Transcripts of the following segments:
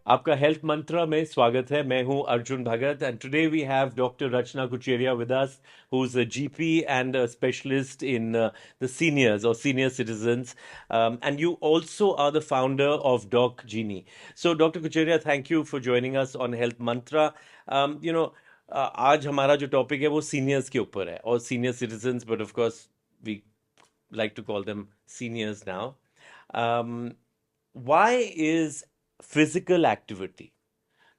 आपका हेल्थ मंत्रा में स्वागत है। मैं हूं Arjun Bhagat and today we have doctor Rachna Kucheria with us who is a GP and a specialist in the seniors और senior citizens and you also are the founder of Doc Genie. So Dr. Kucheria, thank you for joining us on Health Mantra. आज हमारा जो topic है वो seniors के ऊपर है और senior citizens, but of course we like to call them seniors now. Um, why is physical activity,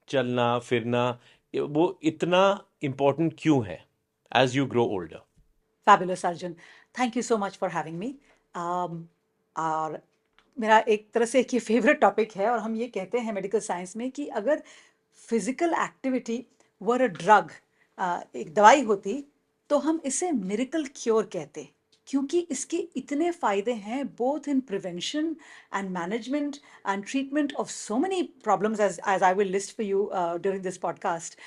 चलना फिरना, वो इतना important क्यों है as you grow older? Fabulous, Arjun. Thank you so much for having me. और मेरा एक तरह से एक ये फेवरेट टॉपिक है और हम ये कहते हैं मेडिकल साइंस में कि अगर physical activity were a drug, एक दवाई होती, तो हम इसे मिरेकल क्योर कहते, क्योंकि इसके इतने फायदे हैं both in prevention and management and treatment of so many problems as I will list for you during this podcast,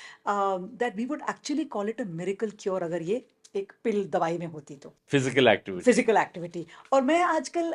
that we would actually call it a miracle cure अगर ये एक पिल दवाई में होती तो Physical activity. Physical activity. और मैं आजकल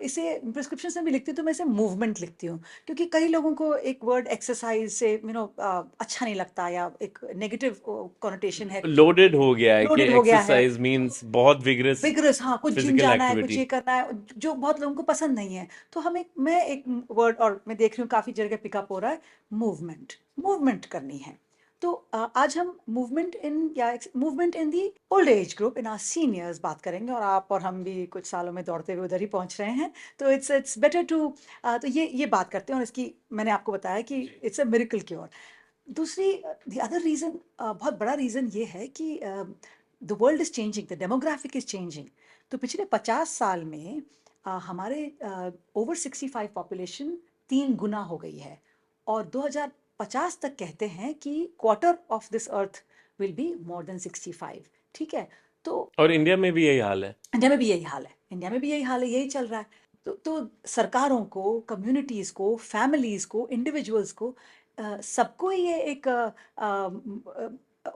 इसे प्रिस्क्रिप्शन में भी लिखती हूँ तो मैं इसे मूवमेंट लिखती हूँ, क्योंकि कई लोगों को एक वर्ड एक्सरसाइज से अच्छा नहीं लगता या एक नेगेटिव कॉनोटेशन है, लोडेड हो गया है कि लोडेड हो गया है। एक्सरसाइज मींस बहुत विगरस विग्रस, हाँ, कुछ जिम फिजिकल जाना है, कुछ एक्टिविटी. ये करना है, जो बहुत लोगों को पसंद नहीं है। तो मैं एक वर्ड और मैं देख रही हूँ काफी जगह पिकअप हो रहा है, मूवमेंट। मूवमेंट करनी है। तो आज हम movement in the old age group, in our seniors बात करेंगे, और आप और हम भी कुछ सालों में दौड़ते हुए उधर ही पहुंच रहे हैं। तो इट्स बेटर टू, तो ये बात करते हैं, और इसकी मैंने आपको बताया कि इट्स अ मिरेकल क्योर। दूसरी, द अदर रीज़न, बहुत बड़ा रीज़न ये है कि the world is changing, the demographic is changing. तो पिछले 50 साल में हमारे ओवर 65 पॉपुलेशन 3 गुना हो गई है, और 2050 तक कहते हैं कि quarter of this earth will be more than 65। ठीक है। तो और इंडिया में भी यही हाल है. इंडिया में भी यही हाल है, इंडिया में भी यही हाल है, यही चल रहा है। तो सरकारों को, कम्युनिटीज़ को, फैमिलीज़ को, इंडिविजुअल्स को, सबको ये एक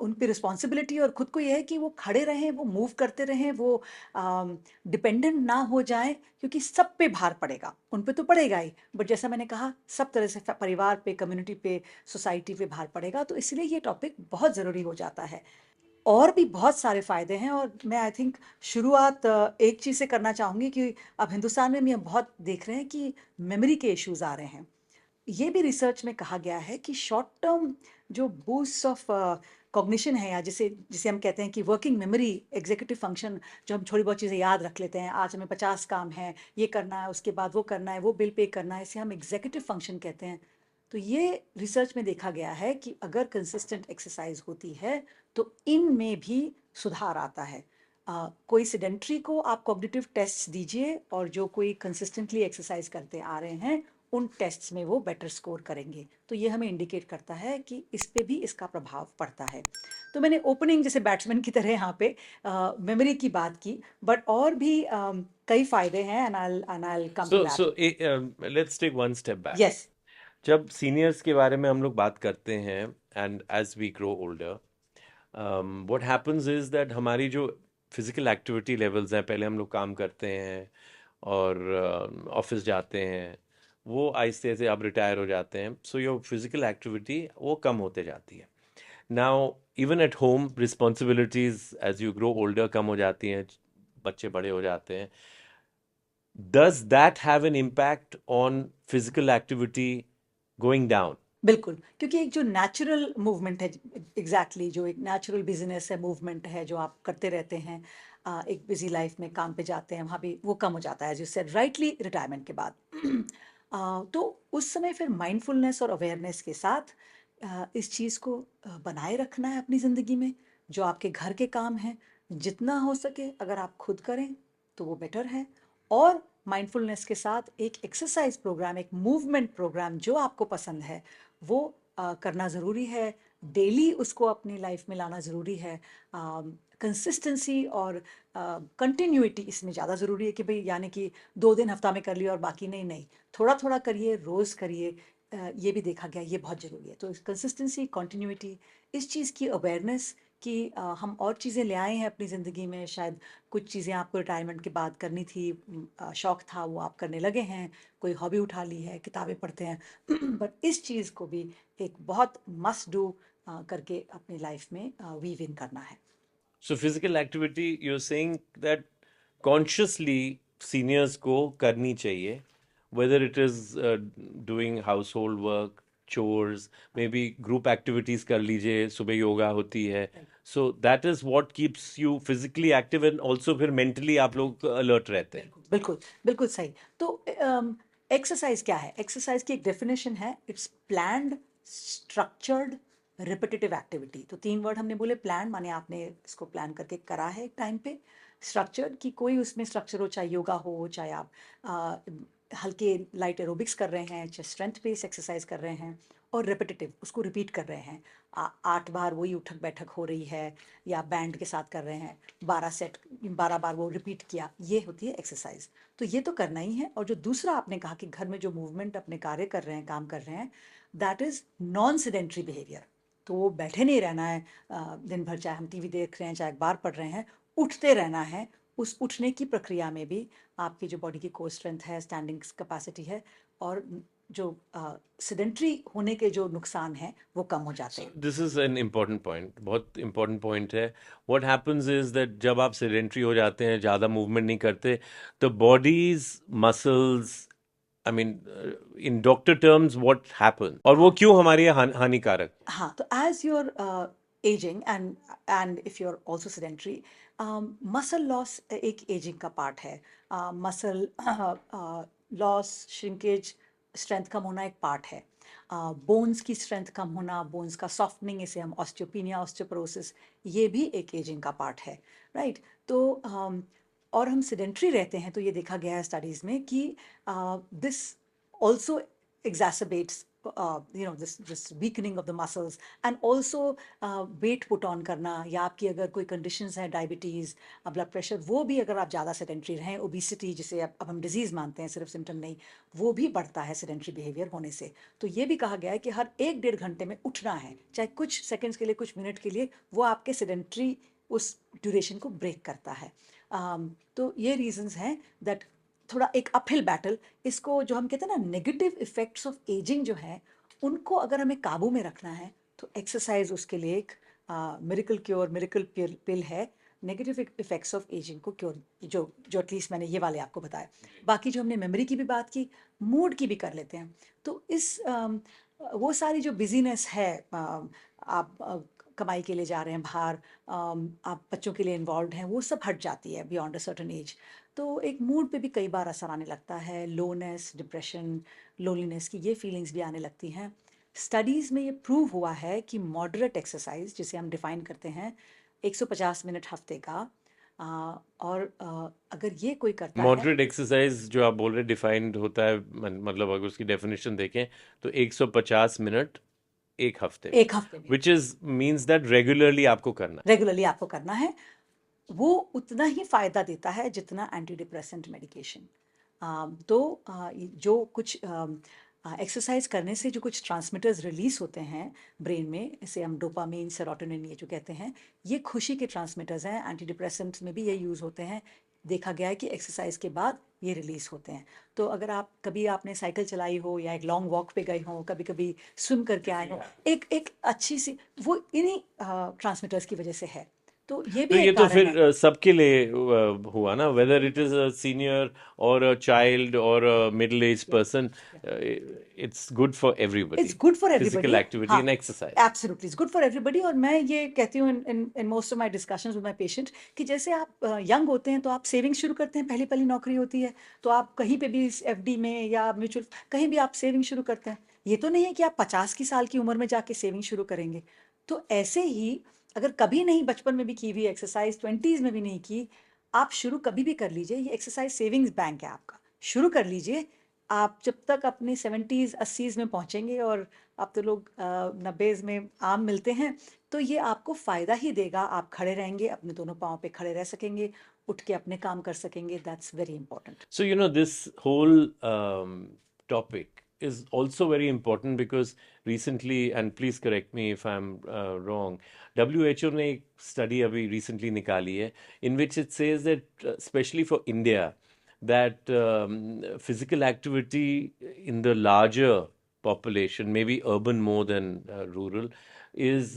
उन पे रिस्पॉन्सिबिलिटी और खुद को ये है कि वो खड़े रहें, वो मूव करते रहें, वो डिपेंडेंट ना हो जाएं, क्योंकि सब पे भार पड़ेगा, उन पे तो पड़ेगा ही, बट जैसा मैंने कहा सब तरह से परिवार पे, कम्युनिटी पे, सोसाइटी पे भार पड़ेगा। तो इसलिए ये टॉपिक बहुत ज़रूरी हो जाता है। और भी बहुत सारे फ़ायदे हैं, और मैं आई थिंक शुरुआत एक चीज़ से करना चाहूँगी कि अब हिंदुस्तान में हम ये बहुत देख रहे हैं कि मेमोरी के इश्यूज़ आ रहे हैं। ये भी रिसर्च में कहा गया है कि शॉर्ट टर्म जो बूस्ट ऑफ कॉग्निशन है, या जिसे जिसे हम कहते हैं कि वर्किंग मेमोरी, एग्जीक्यूटिव फंक्शन, जो हम थोड़ी बहुत चीज़ें याद रख लेते हैं, आज हमें 50 काम है, ये करना है, उसके बाद वो करना है, वो बिल पे करना है, इसे हम एग्जीक्यूटिव फंक्शन कहते हैं। तो ये रिसर्च में देखा गया है कि अगर कंसिस्टेंट एक्सरसाइज होती है तो इनमें भी सुधार आता है। कोई सेडेंट्री को आप कॉग्निटिव टेस्ट दीजिए, और जो कोई कंसिस्टेंटली एक्सरसाइज करते आ रहे हैं उन टेस्ट्स में वो बेटर स्कोर करेंगे। तो ये हमें इंडिकेट करता है कि इस पे भी इसका प्रभाव पड़ता है। तो मैंने ओपनिंग जैसे बैट्समैन की तरह यहाँ पे मेमोरी की बात की, बट और भी कई फायदे हैं, and I come to that. So let's take one step back. Yes. जब सीनियर्स के बारे में हम लोग बात करते हैं and as we grow older, what happens is that हमारी जो फिजिकल एक्टिविटी लेवल्स हैं, पहले हम लोग काम करते हैं और ऑफिस जाते हैं, वो आहिस्ते से अब रिटायर हो जाते हैं, सो योर फिजिकल एक्टिविटी वो कम होते जाती है. Now even at home responsibilities as you grow older कम हो जाती हैं, बच्चे बड़े हो जाते हैं. Does that have an impact on physical activity going down? बिल्कुल, क्योंकि एक जो नेचुरल मूवमेंट है, एग्जैक्टली जो एक नेचुरल बिजनेस है, मूवमेंट है जो आप करते रहते हैं, एक बिजी लाइफ में काम पे जाते हैं, वहाँ भी वो कम हो जाता है, as you said rightly, retirement के बाद। तो उस समय फिर माइंडफुलनेस और अवेयरनेस के साथ इस चीज़ को बनाए रखना है अपनी ज़िंदगी में। जो आपके घर के काम हैं, जितना हो सके अगर आप खुद करें तो वो बेटर है, और माइंडफुलनेस के साथ एक एक्सरसाइज प्रोग्राम, एक मूवमेंट प्रोग्राम जो आपको पसंद है वो करना ज़रूरी है। डेली उसको अपनी लाइफ में लाना ज़रूरी है। कंसिस्टेंसी और कंटिन्यूटी इसमें ज़्यादा ज़रूरी है, कि भाई यानी कि 2 दिन हफ्ता में कर लिया और बाकी नहीं, नहीं, थोड़ा थोड़ा करिए, रोज़ करिए। ये भी देखा गया, ये बहुत ज़रूरी है। तो कंसिस्टेंसी, कंटिन्यूटी, इस चीज़ की अवेयरनेस, कि हम और चीज़ें ले आए हैं अपनी ज़िंदगी में, शायद कुछ चीज़ें आपको रिटायरमेंट के बाद करनी थी, शौक था वो आप करने लगे हैं, कोई हॉबी उठा ली है, किताबें पढ़ते हैं बट इस चीज़ को भी एक बहुत मस्ट डू करके अपनी लाइफ में वीव इन करना है। So physical activity, you're saying that consciously seniors को करनी चाहिए, whether it is doing household work, chores, maybe group activities कर लीजिए, सुबह योगा होती है. So that is what keeps you physically active and also फिर mentally आप लोग alert रहते हैं. बिल्कुल बिल्कुल सही। तो एक्सरसाइज क्या है? एक्सरसाइज की एक डेफिनेशन है, it's planned, structured, repetitive activity. तो 3 वर्ड हमने बोले। प्लान माने आपने इसको प्लान करके करा है एक टाइम पे। स्ट्रक्चर्ड कि कोई उसमें स्ट्रक्चर हो, चाहे योगा हो, चाहे आप हल्के लाइट एरोबिक्स कर रहे हैं, चाहे स्ट्रेंथ बेस्ड एक्सरसाइज कर रहे हैं। और रिपीटेटिव, उसको रिपीट कर रहे हैं। 8 बार वही उठक बैठक हो रही है, या बैंड के साथ कर रहे हैं, 12 बार वो रिपीट किया, ये होती है एक्सरसाइज। तो ये तो करना ही है। और जो दूसरा आपने कहा कि घर में जो मूवमेंट अपने कार्य कर रहे हैं, काम कर रहे हैं, that is non sedentary behaviour. तो वो बैठे नहीं रहना है दिन भर, चाहे हम टीवी देख रहे हैं, चाहे अखबार पढ़ रहे हैं, उठते रहना है। उस उठने की प्रक्रिया में भी आपकी जो बॉडी की कोर स्ट्रेंथ है, स्टैंडिंग कैपेसिटी है, और जो सेडेंट्री होने के जो नुकसान हैं वो कम हो जाते हैं। This is an important point, बहुत important point है. What happens is that जब आप sedentary हो जाते हैं, ज़्यादा movement नहीं करते, the body's muscles, I mean, in doctor terms, what happens? और वो क्यों हमारे लिए हानिकारक? हाँ, तो as you're ageing and if you are also sedentary, muscle loss एक एजिंग का पार्ट है। मसल लॉस, श्रिंकेज, स्ट्रेंथ कम होना एक पार्ट है। बोन्स की स्ट्रेंथ कम होना, बोन्स का सॉफ्टनिंग, इसे हम ऑस्टियोपीनिया, ऑस्टियोपोरोसिस, ये भी एक एजिंग का पार्ट है, राइट? तो और हम सेडेंट्री रहते हैं, तो ये देखा गया है स्टडीज़ में कि this also exacerbates this weakening of the muscles, and also weight put on करना, या आपकी अगर कोई conditions है, डायबिटीज़, ब्लड प्रेशर, वो भी अगर आप ज़्यादा सेडेंट्री रहें, ओबिसिटी जिसे अब हम डिजीज़ मानते हैं, सिर्फ सिम्टम नहीं, वो भी बढ़ता है सेडेंट्री बिहेवियर होने से। तो ये भी कहा गया है कि हर 1-1.5 घंटे में उठना है, चाहे कुछ सेकेंड्स के लिए, कुछ मिनट के लिए, वो आपके सेडेंट्री उस ड्यूरेशन को ब्रेक करता है। तो ये रीजंस हैं दैट थोड़ा एक अपहिल बैटल, इसको जो हम कहते हैं ना नेगेटिव इफेक्ट्स ऑफ एजिंग जो है, उनको अगर हमें काबू में रखना है, तो एक्सरसाइज उसके लिए एक मिरेकल क्योर, मिरेकल पिल है। नेगेटिव इफेक्ट्स ऑफ एजिंग को क्योर, जो एटलीस्ट मैंने ये वाले आपको बताए। बाकी जो हमने मेमोरी की भी बात की, मूड की भी कर लेते हैं। तो इस वो सारी जो बिजीनेस है, आप कमाई के लिए जा रहे हैं बाहर, आप बच्चों के लिए इन्वॉल्व हैं, वो सब हट जाती है बियॉन्ड अ सर्टन एज। तो एक मूड पे भी कई बार असर आने लगता है, लोनेस, डिप्रेशन, लोनलीनेस की ये फीलिंग्स भी आने लगती हैं। स्टडीज़ में ये प्रूव हुआ है कि मॉडरेट एक्सरसाइज, जिसे हम डिफाइन करते हैं 150 मिनट हफ्ते का, और अगर ये कोई करता है, मॉडरेट एक्सरसाइज जो आप बोल रहे हैं डिफाइंड होता है, मतलब अगर उसकी डेफिनेशन देखें तो 150 मिनट एक हफ्ते एक हफ्ते में which is means that regularly आपको करना है. रेगुलरली आपको करना है, वो उतना ही फ़ायदा देता है जितना एंटी डिप्रेसेंट मेडिकेशन। तो जो कुछ एक्सरसाइज करने से जो कुछ ट्रांसमिटर्स रिलीज होते हैं ब्रेन में, इसे हम डोपामीन, सेरोटोनिन, ये जो कहते हैं, ये खुशी के ट्रांसमिटर्स हैं। एंटी डिप्रेसेंट्स में भी ये यूज़ होते हैं। देखा गया है कि एक्सरसाइज के बाद ये रिलीज होते हैं। तो अगर आप कभी आपने साइकिल चलाई हो, या एक लॉन्ग वॉक पे गए हो, कभी कभी स्विम करके आए हो, एक एक अच्छी सी, वो इन्हीं ट्रांसमिटर्स की वजह से है। तो ये तो भी ये एक तो कारण है। फिर सबके लिए हुआ ना, whether it is a senior और अ चाइल्ड और a middle age person, it's good for everybody. It's good for everybody. Physical activity हाँ, and exercise. Absolutely it's good for everybody. और मैं ये कहती हूँ in most of my discussions with my patient, कि जैसे आप यंग होते हैं तो आप सेविंग शुरू करते हैं, पहली पहली नौकरी होती है, तो आप कहीं पे भी एफडी में या म्यूचुअल, कहीं भी आप सेविंग शुरू करते हैं। ये तो नहीं है कि आप 50 की साल की उम्र में जाके सेविंग शुरू करेंगे। तो ऐसे ही, अगर कभी नहीं बचपन में भी की हुई एक्सरसाइज, 20s में भी नहीं की, आप शुरू कभी भी कर लीजिए। ये एक्सरसाइज सेविंग्स बैंक है आपका, शुरू कर लीजिए। आप जब तक अपने 70s 80s में पहुंचेंगे, और अब तो लोग 90s में आम मिलते हैं, तो ये आपको फ़ायदा ही देगा। आप खड़े रहेंगे, अपने दोनों पाँव पे खड़े रह सकेंगे, उठ के अपने काम कर सकेंगे। That's very important. So, you know, this whole topic is also very important because recently, and please correct me if I'm wrong, WHO ने एक study अभी recently निकाली है in which it says that especially for India that physical activity in the larger population, maybe urban more than rural, is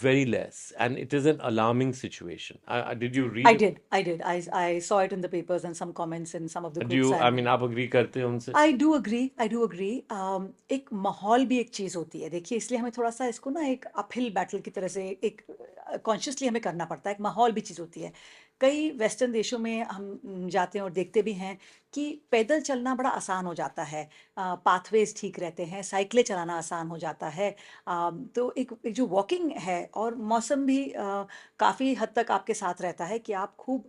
very less, and it is an alarming situation. Did you read? I did. I saw it in the papers and some comments in some of the Do groups. you? I mean, आप agree करते हैं उनसे? I do agree, I do agree. एक माहौल भी एक चीज़ होती है, देखिए, इसलिए हमें थोड़ा सा इसको ना एक अपहिल बैटल की तरह से एक कॉन्शियसली हमें करना पड़ता है। एक माहौल भी चीज़ होती है। कई वेस्टर्न देशों में हम जाते हैं और देखते भी हैं कि पैदल चलना बड़ा आसान हो जाता है, पाथवेज ठीक रहते हैं, साइकिलें चलाना आसान हो जाता है। तो एक जो वॉकिंग है और मौसम भी काफ़ी हद तक आपके साथ रहता है कि आप खूब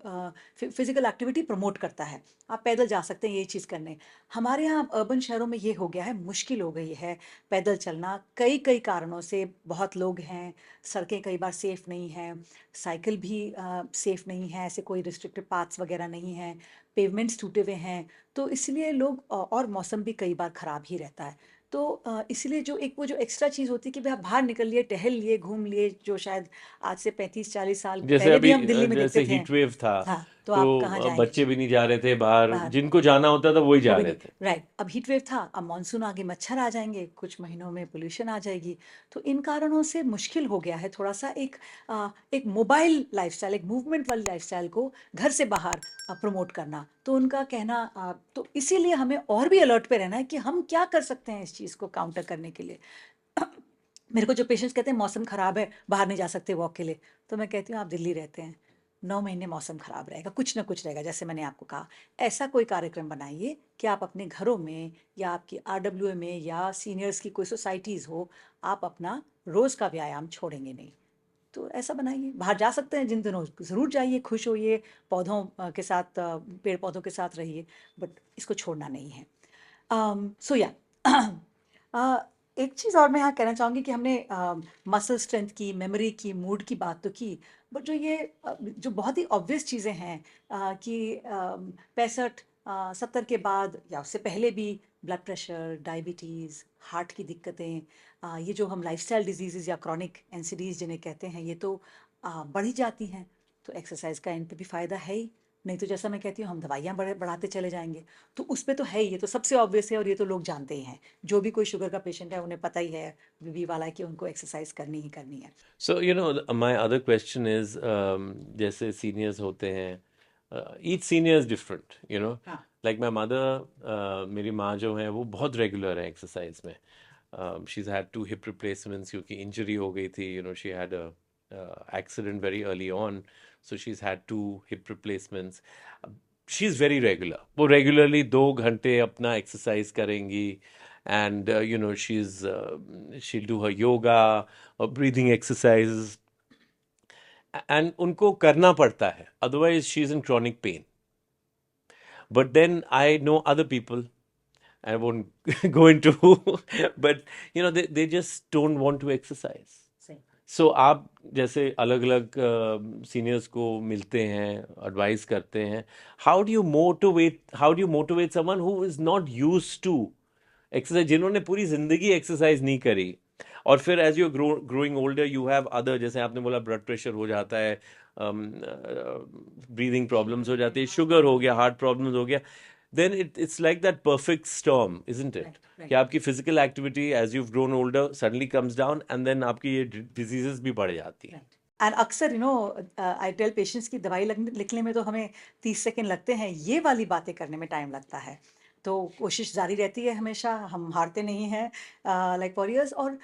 फिजिकल एक्टिविटी प्रमोट करता है। आप पैदल जा सकते हैं यही चीज़ करने। हमारे यहाँ अर्बन शहरों में ये हो गया है, मुश्किल हो गई है पैदल चलना, कई कई कारणों से। बहुत लोग हैं, सड़कें कई बार सेफ़ नहीं हैं, साइकिल भी सेफ़ नहीं है, ऐसे कोई रिस्ट्रिक्टेड पाथ्स वगैरह नहीं हैं, पेवमेंट्स टूटे हुए हैं। तो इसलिए लोग और मौसम भी कई बार ख़राब ही रहता है। तो इसलिए वो जो एक्स्ट्रा चीज़ होती है कि भाई आप बाहर निकल लिए, टहल लिए, घूम लिए, जो शायद आज से 35-40 साल जैसे पहले भी अभी हम दिल्ली में जैसे देखते थे। हीट वेव था, हाँ, तो तो आप कहाँ जाएंगे बच्चे भी नहीं जा रहे थे बाहर, बाहर? जिनको जाना होता था वही जा वो भी रहे नहीं, थे। राइट। अब हीट वेव था, अब मानसून आ गई, मच्छर आ जाएंगे, कुछ महीनों में पोल्यूशन आ जाएगी। तो इन कारणों से मुश्किल हो गया है थोड़ा सा एक मोबाइल लाइफस्टाइल, एक मूवमेंट वाली लाइफस्टाइल को घर से बाहर प्रमोट करना। तो उनका कहना तो इसीलिए हमें और भी अलर्ट पे रहना है कि हम क्या कर सकते हैं इस चीज़ को काउंटर करने के लिए। मेरे को जो पेशेंट्स कहते हैं मौसम ख़राब है, बाहर नहीं जा सकते वॉक के लिए, तो मैं कहती हूँ आप दिल्ली रहते हैं, 9 महीने मौसम ख़राब रहेगा, कुछ ना कुछ रहेगा। जैसे मैंने आपको कहा, ऐसा कोई कार्यक्रम बनाइए कि आप अपने घरों में या आपकी आरडब्ल्यूए में या सीनियर्स की कोई सोसाइटीज़ हो, आप अपना रोज़ का व्यायाम छोड़ेंगे नहीं। तो ऐसा बनाइए, बाहर जा सकते हैं जिन दिनों ज़रूर जाइए, खुश होइए, पौधों के साथ, पेड़ पौधों के साथ रहिए, बट इसको छोड़ना नहीं है। सो या एक चीज़ और मैं यहाँ कहना चाहूँगी कि हमने मसल स्ट्रेंथ की, मेमोरी की, मूड की बात तो की, बट जो बहुत ही ऑब्वियस चीज़ें हैं कि 65-70 के बाद या उससे पहले भी ब्लड प्रेशर, डायबिटीज़, हार्ट की दिक्कतें, ये जो हम लाइफस्टाइल डिजीज़ेज़ या क्रॉनिक एनसीडीज़ जिन्हें कहते हैं, ये तो बढ़ ही जाती हैं। तो एक्सरसाइज का इन पे भी फ़ायदा है ही, नहीं तो जैसा मैं कहती हूँ हम दवाइयाँ बढ़ाते चले जाएंगे। तो उस पे तो है ही, ये तो सबसे ऑब्वियस है और ये तो लोग जानते ही हैं। जो भी कोई शुगर का पेशेंट है उन्हें पता ही है, बीबी वाला, कि उनको एक्सरसाइज करनी ही करनी है। So, my other question is, जैसे सीनियर्स होते हैं, each senior is different, हाँ, like my mother, मेरी माँ जो है वो बहुत रेगुलर है एक्सरसाइज में। she's had 2 hip replacements क्योंकि इंजरी हो गई थी, she had a accident very early on, so she's had 2 hip replacements. she's very regular, वो रेगुलरली 2 घंटे अपना एक्सरसाइज करेंगी, and she'll do her yoga or breathing exercises, and उनको करना पड़ता है, otherwise she's in chronic pain. But then I know other people, I won't go into but they just don't want to exercise. सही। सो आप जैसे अलग अलग seniors को मिलते हैं, एडवाइस करते हैं, how do you motivate someone who is not used to exercise, जिन्होंने पूरी जिंदगी एक्सरसाइज नहीं करी, और फिर as you growing older you have other, जैसे आपने बोला ब्लड प्रेशर हो जाता है, ब्रीदिंग प्रॉब्लम्स हो जाती है, शुगर हो गया, हार्ट प्रॉब्लम्स हो गया, then it's like that perfect storm, isn't it? Right, कि आपकी physical activity as you've grown older suddenly comes down, and then आपकी ये diseases भी बढ़ जाती हैं. एंड अक्सर आई टेल पेशेंट्स की दवाई लिखने में तो हमें 30 सेकेंड लगते हैं, ये वाली बातें करने में टाइम लगता है। तो कोशिश जारी रहती है हमेशा, हम हारते नहीं हैं लाइक वॉरियर्स। और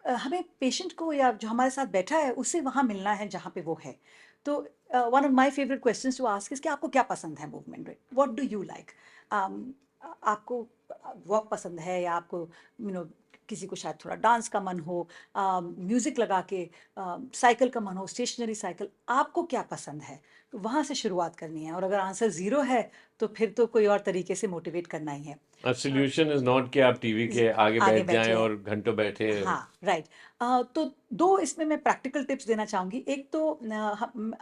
हमें पेशेंट को या जो हमारे साथ बैठा है उससे वहाँ मिलना है जहाँ पे वो है। तो one of my favourite questions to ask is कि आपको क्या पसंद है मूवमेंट में, व्हाट डू यू लाइक। आपको वॉक पसंद है या आपको किसी को शायद थोड़ा डांस का मन हो, म्यूज़िक लगा के साइकिल का मन हो, स्टेशनरी साइकिल, आपको क्या पसंद है, तो वहाँ से शुरुआत करनी है। और अगर आंसर ज़ीरो है तो फिर तो कोई और तरीके से मोटिवेट करना ही है। अब सोल्यूशन इज नॉट कि आप टीवी के आगे आगे बैठ जाएं बैठे और घंटों बैठे। हाँ, राइट। तो 2 इसमें मैं प्रैक्टिकल टिप्स देना चाहूँगी। एक तो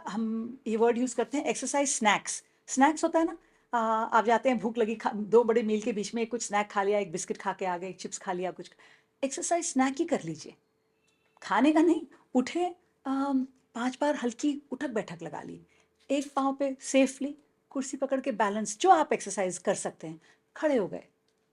हम ये वर्ड यूज़ करते हैं एक्सरसाइज स्नैक्स। स्नैक्स होता है ना, आप जाते हैं, भूख लगी, दो बड़े मील के बीच में कुछ स्नैक खा लिया, एक बिस्किट खा के आ गए, एक चिप्स खा लिया, कुछ एक्सरसाइज स्नैक ही कर लीजिए, खाने का नहीं। उठे, 5 बार हल्की उठक बैठक लगा ली, एक पाँव पे सेफली कुर्सी पकड़ के बैलेंस, जो आप एक्सरसाइज कर सकते हैं, खड़े हो गए,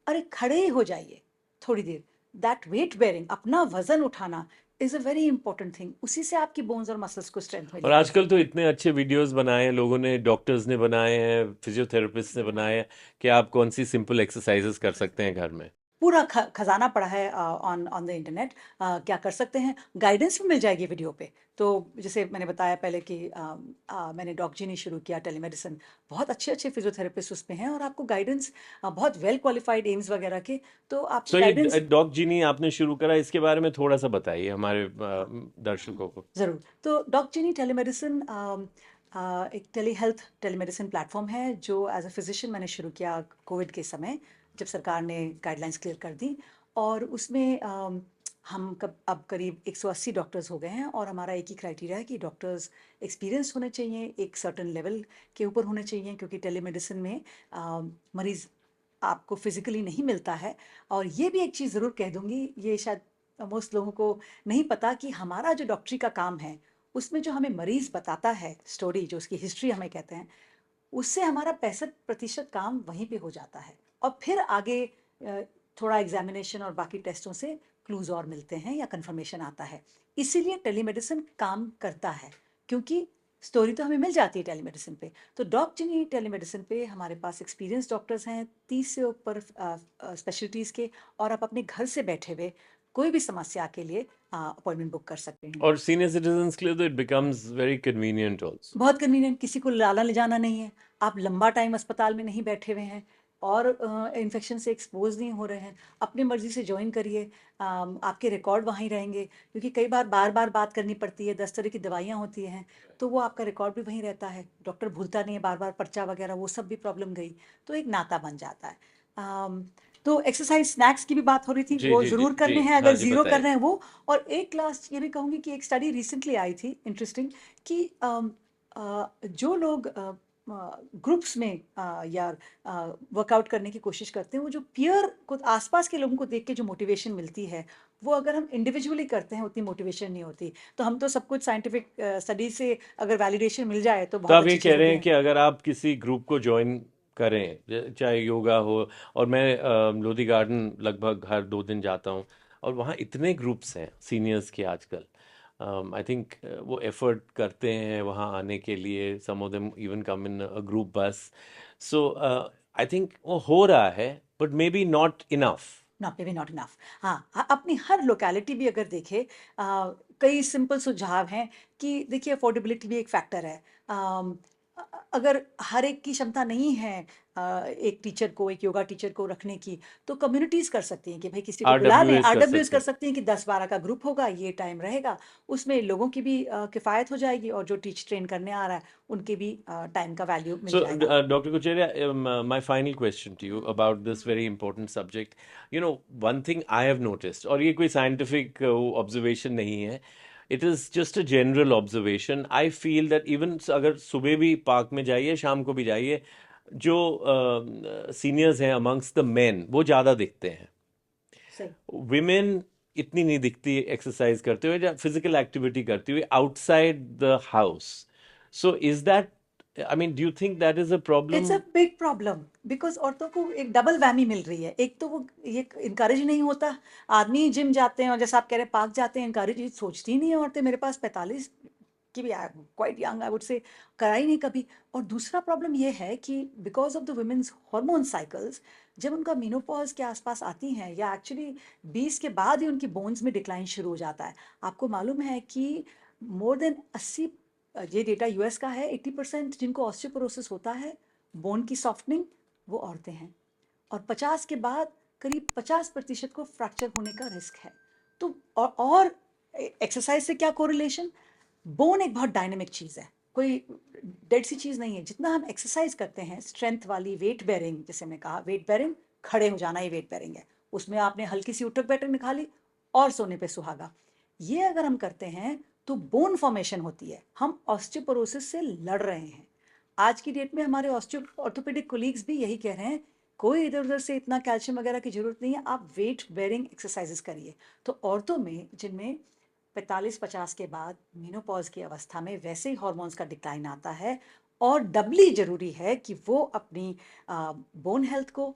अरे खड़े ही हो जाइए थोड़ी देर। दैट वेट बेयरिंग, अपना वजन उठाना is a very important thing, उसी से आपकी बोन्स और मसल्स को स्ट्रेंथ और मिलेगी। आजकल तो इतने अच्छे वीडियोस बनाए हैं लोगों ने, डॉक्टर्स ने बनाए हैं, फिजियोथेरेपिस्ट ने बनाए हैं कि आप कौन सी सिंपल एक्सरसाइजेस कर सकते हैं घर में। पूरा खजाना पड़ा है ऑन ऑन द इंटरनेट। क्या कर सकते हैं, गाइडेंस भी मिल जाएगी वीडियो पे। तो जैसे मैंने बताया पहले कि मैंने डॉक्जिनी शुरू किया, टेलीमेडिसिन, बहुत अच्छे अच्छे फिजियोथेरेपिस्ट उसमें हैं और आपको गाइडेंस, बहुत वेल क्वालिफाइड एम्स वगैरह के, तो आपको सो ये गाइडेंस। डॉग जीनी आपने शुरू करा, इसके बारे में थोड़ा सा बताइए हमारे दर्शकों को। ज़रूर। तो डॉक्जिनी टेलीमेडिसिन एक टेली हेल्थ टेलीमेडिसिन प्लेटफॉर्म है जो एज अ फिजिशियन मैंने शुरू किया कोविड के समय, जब सरकार ने गाइडलाइंस क्लियर कर दी। और उसमें हम अब करीब 180 डॉक्टर्स हो गए हैं और हमारा एक ही क्राइटेरिया है कि डॉक्टर्स एक्सपीरियंस होने चाहिए, एक सर्टन लेवल के ऊपर होने चाहिए, क्योंकि टेलीमेडिसिन में मरीज़ आपको फिजिकली नहीं मिलता है। और ये भी एक चीज़ ज़रूर कह दूंगी, ये शायद मोस्ट लोगों को नहीं पता कि हमारा जो डॉक्टरी का काम है, उसमें जो हमें मरीज़ बताता है स्टोरी, जो उसकी हिस्ट्री हमें कहते हैं, उससे हमारा 65% काम वहीं पे हो जाता है। और फिर आगे थोड़ा एग्जामिनेशन और बाकी टेस्टों से क्लूज और मिलते हैं या कंफर्मेशन आता है। इसीलिए टेलीमेडिसिन काम करता है, क्योंकि स्टोरी तो हमें मिल जाती है टेलीमेडिसिन पे। तो डॉक्जिनी टेलीमेडिसिन पे हमारे पास एक्सपीरियंस डॉक्टर्स हैं, 30 से ऊपर स्पेशलिटीज़ के, और आप अपने घर से बैठे हुए कोई भी समस्या के लिए अपॉइंटमेंट बुक कर सकते हैं। और सीनियर सिटीजन्स के लिए तो it becomes very convenient also. बहुत कन्वीनियंट, किसी को लाना ले जाना नहीं है, आप लंबा टाइम अस्पताल में नहीं बैठे हुए हैं और इन्फेक्शन से एक्सपोज नहीं हो रहे हैं, अपनी मर्जी से ज्वाइन करिए। आपके रिकॉर्ड वहीं रहेंगे, क्योंकि कई बार बार बार बात करनी पड़ती है, 10 तरह की दवाइयाँ होती हैं, तो वो आपका रिकॉर्ड भी वहीं रहता है, डॉक्टर भूलता नहीं है बार बार पर्चा वगैरह, वो सब भी प्रॉब्लम गई, तो एक नाता बन जाता है। अम, तो एक्सरसाइज स्नैक्स की भी बात हो रही थी, जी वो जी जी ज़रूर जी, करने हैं हाँ अगर जी ज़ीरो कर बताइए। रहे हैं वो। और एक क्लास ये भी कहूँगी कि एक स्टडी रिसेंटली आई थी इंटरेस्टिंग, कि जो लोग ग्रुप्स में या वर्कआउट करने की कोशिश करते हैं, वो जो पीयर को, आसपास के लोगों को देख के जो मोटिवेशन मिलती है, वो अगर हम इंडिविजुअली करते हैं उतनी मोटिवेशन नहीं होती। तो हम तो सब कुछ साइंटिफिक स्टडी से अगर वैलिडेशन मिल जाए तो तो बहुत आप ये अच्छी कह चीज़ रहे होती हैं है। कि अगर आप किसी ग्रुप को ज्वाइन करें, चाहे योगा हो, और मैं लोधी गार्डन लगभग हर 2 दिन जाता हूँ, और वहाँ इतने ग्रुप्स हैं सीनियर्स के आजकल। आई थिंक वो एफर्ट करते हैं वहाँ आने के लिए, some of them even come in a group बस। सो आई थिंक वो हो रहा है, but maybe not enough. Not, maybe not enough. हाँ, अपनी हर लोकेलिटी भी अगर देखे, कई सिंपल सुझाव हैं कि देखिए, अफोर्डेबिलिटी भी एक फैक्टर है। अगर हर एक की क्षमता नहीं है एक टीचर को, एक योगा टीचर को रखने की, तो कम्युनिटीज़ कर सकती हैं कि भाई किसी को आर बुला डब्ल्यू लें, एस कर आरडब्ल्यूएस सकते कर हैं। सकती हैं कि 10-12 का ग्रुप होगा, ये टाइम रहेगा, उसमें लोगों की भी किफ़ायत हो जाएगी और जो टीच ट्रेन करने आ रहा है उनके भी टाइम का वैल्यू मिल So, जाएगा। Dr. Kucheria, my final question to you about this very important subject. You know, one thing I have noticed, और ये कोई scientific observation नहीं है, it is just a general observation. I feel that even अगर सुबह भी park में जाइए, शाम को भी जाइए, जो सीनियर्स हैं amongst the men, वो ज़्यादा दिखते हैं। सही। विमेन इतनी नहीं दिखती एक्सरसाइज करते हुए या फिजिकल एक्टिविटी करते हुए outside the house. So is that, I mean, do you think that is a it's problem? A big problem, because औरतों को एक डबल वैमी मिल रही है। एक तो वो ये इनकरेज नहीं होता, आदमी जिम जाते हैं और जैसा आप कह रहे हैं पार्क जाते हैं, इनकरेज सोचती ही नहीं है औरतें, मेरे पास 45 की भी quite young I would say, कराई नहीं कभी। और दूसरा प्रॉब्लम ये है कि because of the women's hormone cycles, जब उनका मीनोपॉज के आसपास आती हैं, या एक्चुअली 20 के बाद ही उनकी बोन्स में डिक्लाइन शुरू हो जाता है। आपको मालूम है कि मोर देन 80, ये डेटा यूएस का है, 80% जिनको ऑस्टियोपोरोसिस होता है, बोन की सॉफ्टनिंग, वो औरतें हैं। और 50 के बाद करीब 50% को फ्रैक्चर होने का रिस्क है। तो और एक्सरसाइज से क्या कोरिलेशन, बोन एक बहुत डायनेमिक चीज़ है, कोई डेड सी चीज़ नहीं है। जितना हम एक्सरसाइज करते हैं स्ट्रेंथ वाली, वेट बेयरिंग, जैसे मैं कहा, वेट बेयरिंग, खड़े हो जाना ही वेट बेयरिंग है, उसमें आपने हल्की सी उठक बैठक निकाली और सोने पे सुहागा, ये अगर हम करते हैं तो बोन फॉर्मेशन होती है, हम ऑस्टियोपोरोसिस से लड़ रहे हैं। आज की डेट में हमारे ऑर्थोपेडिक कोलीग्स भी यही कह रहे हैं, कोई इधर उधर से इतना कैल्शियम वगैरह की जरूरत नहीं है, आप वेट बेयरिंग एक्सरसाइजेस करिए। तो औरतों में जिनमें 45-50 के बाद मीनोपॉज की अवस्था में वैसे ही हॉर्मोन्स का डिक्लाइन आता है, और डबली जरूरी है कि वो अपनी बोन हेल्थ को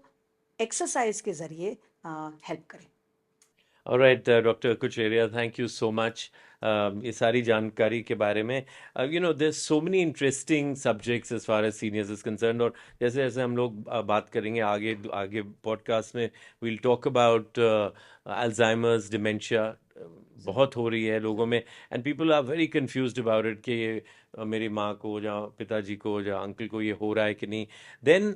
एक्सरसाइज के जरिए हेल्प करें। All right, Dr. Kucheria, thank you so much. ये सारी जानकारी के बारे में there's so many interesting subjects as far as seniors is concerned, और जैसे जैसे हम लोग बात करेंगे आगे आगे पॉडकास्ट में, we'll talk about Alzheimer's, dementia बहुत हो रही है लोगों में, and people are very confused about it कि ये मेरी माँ को या पिताजी को या अंकल को ये हो रहा है कि नहीं. देन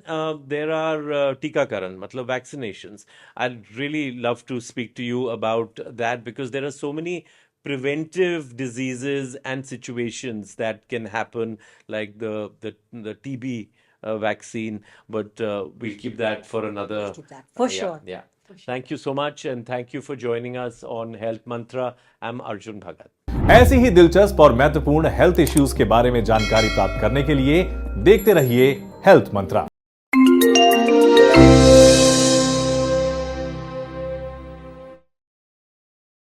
देर आर टीकाकरण, मतलब vaccinations. I really love to speak to you about that because there are so many preventive diseases and situations that can happen, like the TB vaccine, but we'll keep that for another. We'll keep that for sure. Yeah. Thank you so much, and thank you for joining us on Health Mantra. I'm Arjun Bhagat. ऐसी ही दिलचस्प और महत्वपूर्ण health issues के बारे में जानकारी प्राप्त करने के लिए देखते रहिए हेल्थ मंत्रा.